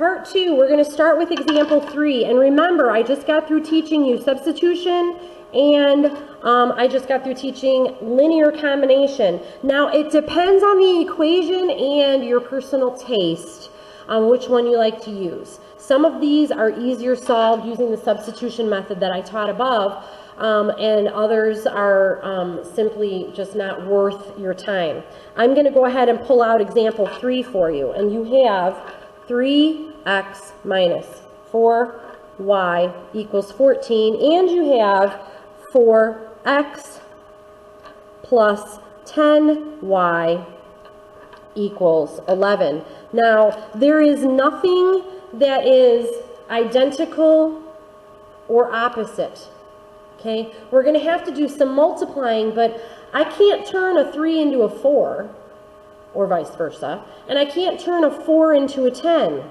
Part 2, we're going to start with example 3. And remember, I just got through teaching you substitution and I just got through teaching linear combination. Now, it depends on the equation and your personal taste on which one you like to use. Some of these are easier solved using the substitution method that I taught above, and others are simply just not worth your time. I'm going to go ahead and pull out example 3 for you, and you have 3x minus 4y equals 14, and you have 4x plus 10y equals 11. Now, there is nothing that is identical or opposite. Okay, we're going to have to do some multiplying, but I can't turn a 3 into a 4, or vice versa, and I can't turn a 4 into a 10,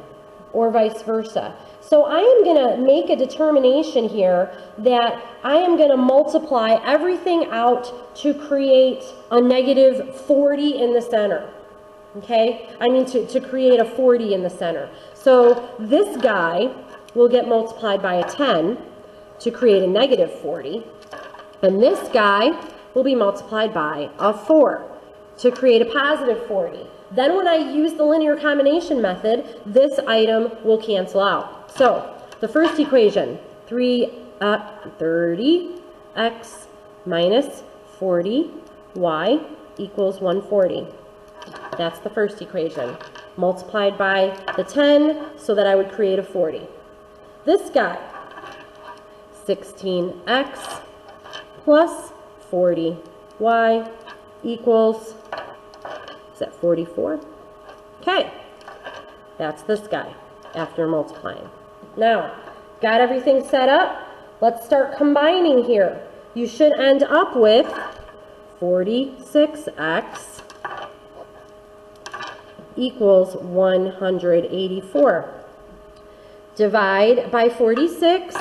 or vice versa. So I am going to make a determination here that I am going to multiply everything out to create a negative 40 in the center. Okay, I mean to create a 40 in the center. So this guy will get multiplied by a 10 to create a negative 40, and this guy will be multiplied by a 4 to create a positive 40. Then when I use the linear combination method, this item will cancel out. So the first equation, 30x minus 40y equals 140. That's the first equation, multiplied by the 10 so that I would create a 40. This guy, 16x plus 40y equals, is that 44? Okay, that's this guy after multiplying. Now, got everything set up? Let's start combining here. You should end up with 46x equals 184. Divide by 46,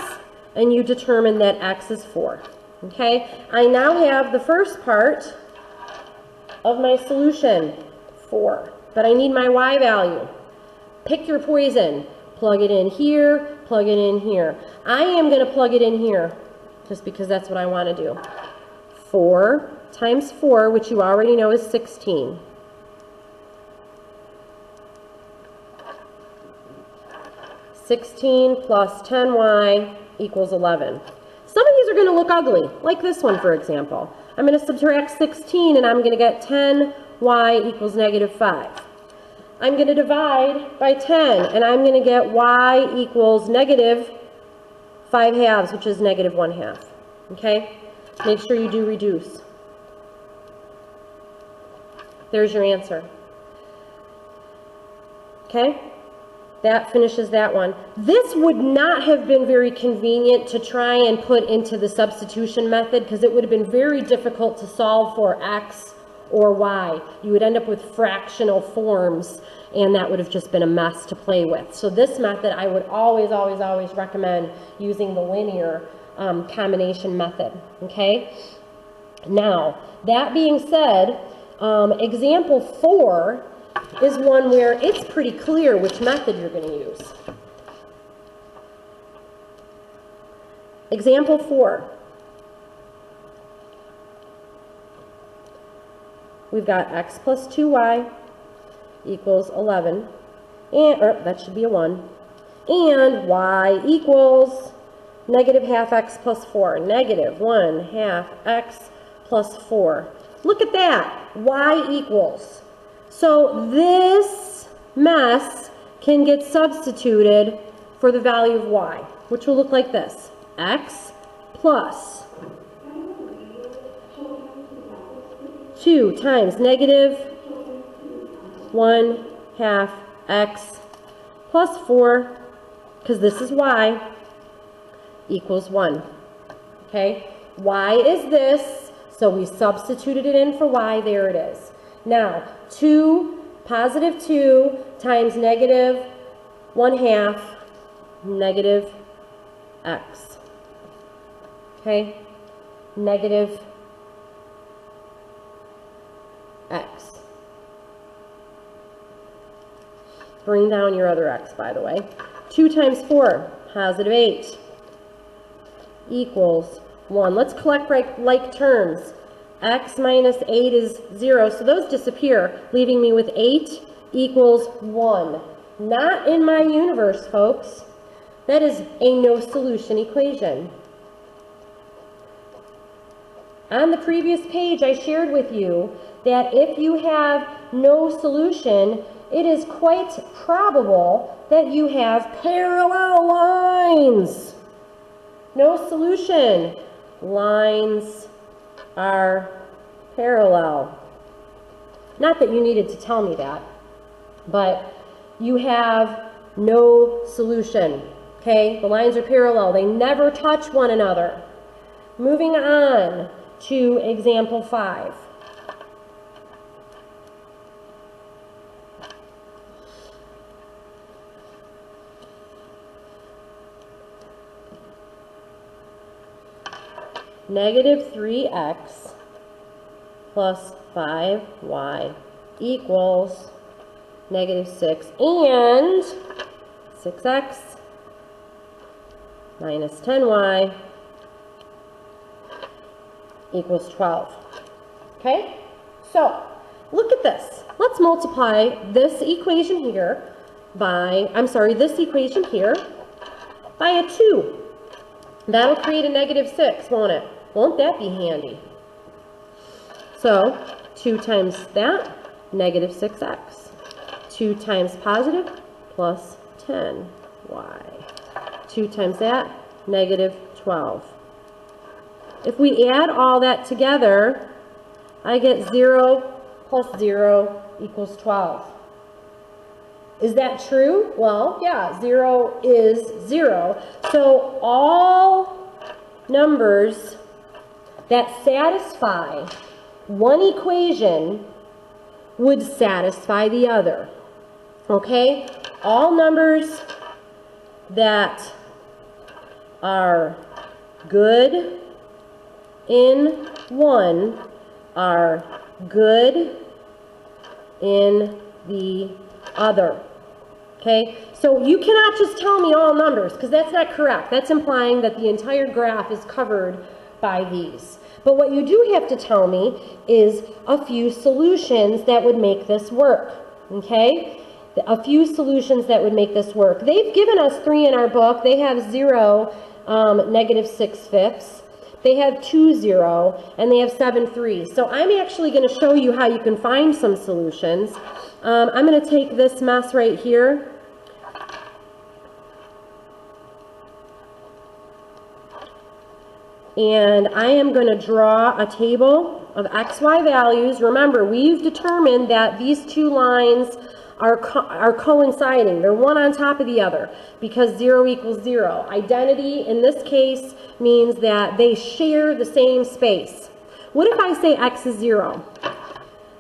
and you determine that x is 4. Okay, I now have the first part of my solution, 4, but I need my y value. Pick your poison. Plug it in here, plug it in here. I am going to plug it in here, just because that's what I want to do. 4 times 4, which you already know is 16. 16 plus 10y equals 11. Some of these are going to look ugly, like this one, for example. I'm going to subtract 16, and I'm going to get 10y equals negative 5. I'm going to divide by 10, and I'm going to get y equals negative 5 halves, which is negative 1 half. Okay? Make sure you do reduce. There's your answer. Okay? That finishes that one. This would not have been very convenient to try and put into the substitution method because it would have been very difficult to solve for x or y. You would end up with fractional forms, and that would have just been a mess to play with. So this method, I would always, always, always recommend using the linear combination method. Okay? Now, that being said, example 4 is one where it's pretty clear which method you're going to use. Example 4. We've got x plus 2y equals 11, and that should be a 1, and y equals negative half x plus 4, negative 1 half x plus 4. Look at that, y equals. So this mess can get substituted for the value of y, which will look like this. X plus 2 times negative 1 half x plus 4, because this is y, equals 1. Okay? Y is this, so we substituted it in for y. There it is. Now, positive 2 times negative 1 half negative x. Okay? Negative x. bring down your other x, by the way. 2 times 4, positive 8, equals 1. Let's collect like terms. X minus 8 is 0, so those disappear, leaving me with 8 equals 1. Not in my universe, folks. That is a no solution equation. On the previous page, I shared with you that if you have no solution, it is quite probable that you have parallel lines. No solution. Lines are parallel. Not that you needed to tell me that, but you have no solution. Okay? The lines are parallel. They never touch one another. Moving on to example 5. Negative 3x plus 5y equals negative 6 and 6x minus 10y equals 12. Okay? So, look at this. Let's multiply this equation here by, this equation here by a 2. That'll create a negative 6, won't it? Won't that be handy? So, 2 times that, negative 6x. 2 times positive, plus 10y. 2 times that, negative 12. If we add all that together, I get 0 plus 0 equals 12. Is that true? Well, yeah, 0 is 0. So all numbers that satisfy one equation would satisfy the other. Okay? All numbers that are good in one are good in the other. Okay, so you cannot just tell me all numbers, because that's not correct. That's implying that the entire graph is covered by these. But what you do have to tell me is a few solutions that would make this work. Okay, a few solutions that would make this work. They've given us 3 in our book. They have 0, negative 6/5. They have 2, 0, and they have 7, 3. So I'm actually going to show you how you can find some solutions. I'm going to take this mess right here. And I am going to draw a table of XY values. Remember, we've determined that these two lines are coinciding. They're one on top of the other because 0 equals 0. Identity in this case means that they share the same space. What if I say x is 0?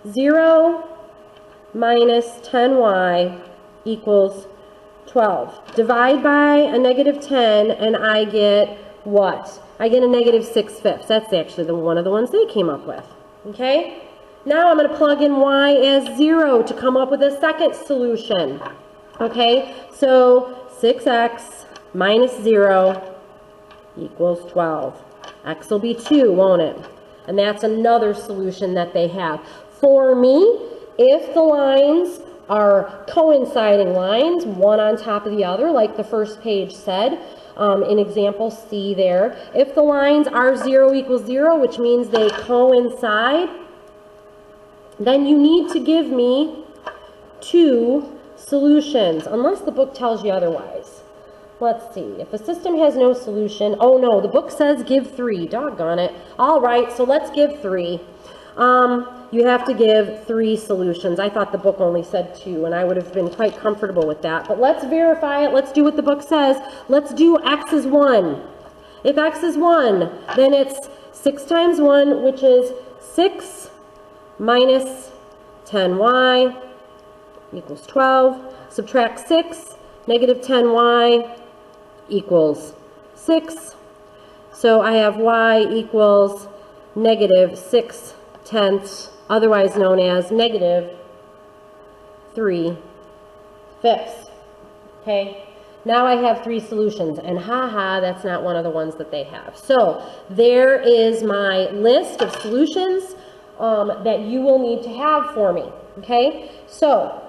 0 minus 10y equals 12. Divide by a negative 10 and I get what? I get a negative 6/5. That's actually one of the ones they came up with. Okay? Now I'm going to plug in y as 0 to come up with a second solution. Okay? So 6x minus 0 equals 12. X will be 2, won't it? And that's another solution that they have. For me, if the lines are coinciding lines, one on top of the other, like the first page said, in example C there, if the lines are 0 equals 0, which means they coincide, then you need to give me 2 solutions, unless the book tells you otherwise. Let's see. If a system has no solution, oh no, the book says give 3. Doggone it. All right, so let's give 3. You have to give 3 solutions. I thought the book only said 2, and I would have been quite comfortable with that. But let's verify it. Let's do what the book says. Let's do x is 1. If x is 1, then it's 6 times 1, which is 6 minus 10y equals 12. Subtract 6, negative 10y equals 6. So I have y equals negative 6/10, otherwise known as negative 3 fifths, okay? Now I have 3 solutions, and haha, that's not one of the ones that they have. So there is my list of solutions that you will need to have for me, okay? So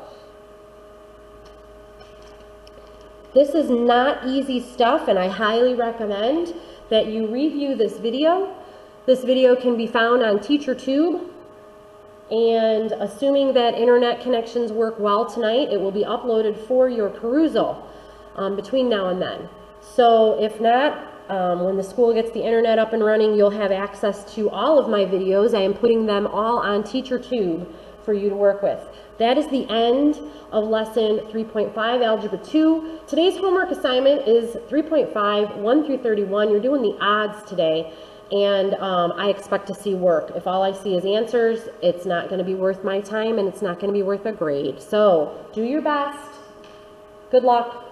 this is not easy stuff, and I highly recommend that you review this video. This video can be found on TeacherTube, and assuming that internet connections work well tonight, it will be uploaded for your perusal between now and then. So if not, when the school gets the internet up and running, you'll have access to all of my videos. I am putting them all on TeacherTube for you to work with. That is the end of lesson 3.5, Algebra 2. Today's homework assignment is 3.5, 1 through 31. You're doing the odds today, and I expect to see work. If all I see is answers, it's not going to be worth my time, and it's not going to be worth a grade. So do your best. Good luck.